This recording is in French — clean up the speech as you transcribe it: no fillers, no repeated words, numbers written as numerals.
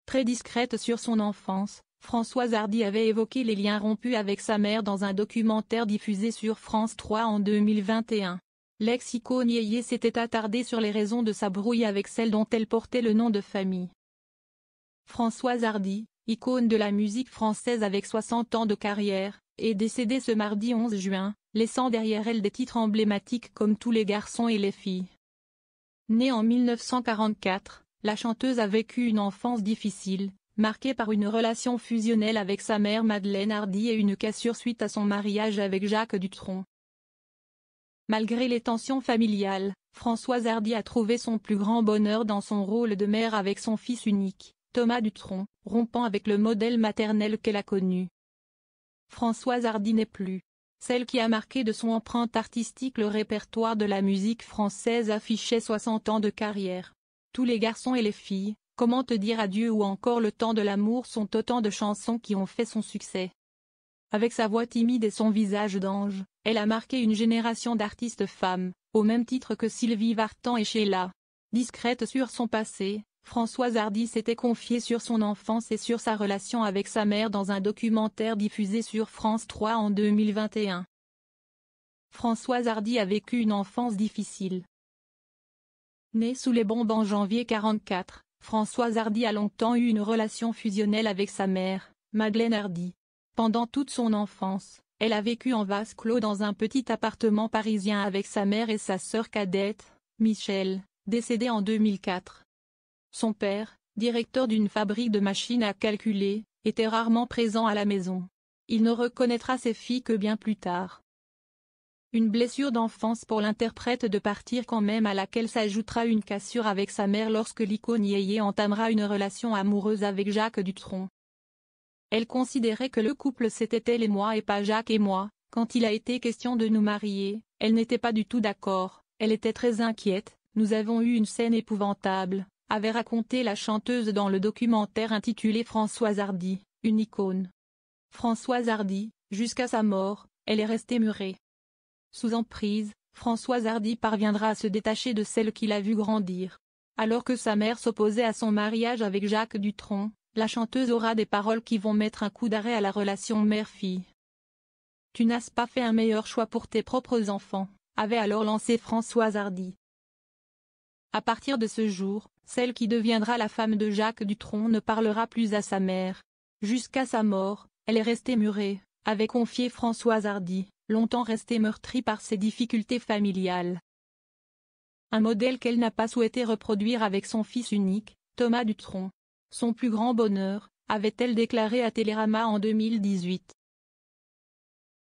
Très discrète sur son enfance, Françoise Hardy avait évoqué les liens rompus avec sa mère dans un documentaire diffusé sur France 3 en 2021. L'ex-icône yéyé s'était attardée sur les raisons de sa brouille avec celle dont elle portait le nom de famille. Françoise Hardy, icône de la musique française avec 60 ans de carrière, est décédée ce mardi 11 juin, laissant derrière elle des titres emblématiques comme Tous les garçons et les filles. Née en 1944, la chanteuse a vécu une enfance difficile, marquée par une relation fusionnelle avec sa mère Madeleine Hardy et une cassure suite à son mariage avec Jacques Dutronc. Malgré les tensions familiales, Françoise Hardy a trouvé son plus grand bonheur dans son rôle de mère avec son fils unique, Thomas Dutronc, rompant avec le modèle maternel qu'elle a connu. Françoise Hardy n'est plus celle qui a marqué de son empreinte artistique le répertoire de la musique française affichait 60 ans de carrière. Tous les garçons et les filles, Comment te dire adieu ou encore Le temps de l'amour sont autant de chansons qui ont fait son succès. Avec sa voix timide et son visage d'ange, elle a marqué une génération d'artistes femmes, au même titre que Sylvie Vartan et Sheila. Discrète sur son passé, Françoise Hardy s'était confiée sur son enfance et sur sa relation avec sa mère dans un documentaire diffusé sur France 3 en 2021. Françoise Hardy a vécu une enfance difficile. Née sous les bombes en janvier 1944, Françoise Hardy a longtemps eu une relation fusionnelle avec sa mère, Madeleine Hardy. Pendant toute son enfance, elle a vécu en vase clos dans un petit appartement parisien avec sa mère et sa sœur cadette, Michèle, décédée en 2004. Son père, directeur d'une fabrique de machines à calculer, était rarement présent à la maison. Il ne reconnaîtra ses filles que bien plus tard. Une blessure d'enfance pour l'interprète de partir quand même à laquelle s'ajoutera une cassure avec sa mère lorsque l'icône yéyé entamera une relation amoureuse avec Jacques Dutronc. Elle considérait que le couple c'était elle et moi et pas Jacques et moi. Quand il a été question de nous marier, elle n'était pas du tout d'accord, elle était très inquiète, nous avons eu une scène épouvantable, avait raconté la chanteuse dans le documentaire intitulé Françoise Hardy, une icône. Françoise Hardy, jusqu'à sa mort, elle est restée murée. Sous emprise, Françoise Hardy parviendra à se détacher de celle qui l'a vue grandir. Alors que sa mère s'opposait à son mariage avec Jacques Dutronc, la chanteuse aura des paroles qui vont mettre un coup d'arrêt à la relation mère-fille. « Tu n'as pas fait un meilleur choix pour tes propres enfants », avait alors lancé Françoise Hardy. À partir de ce jour, celle qui deviendra la femme de Jacques Dutronc ne parlera plus à sa mère. Jusqu'à sa mort, elle est restée murée, avait confié Françoise Hardy, longtemps restée meurtrie par ses difficultés familiales. Un modèle qu'elle n'a pas souhaité reproduire avec son fils unique, Thomas Dutronc. Son plus grand bonheur, avait-elle déclaré à Télérama en 2018.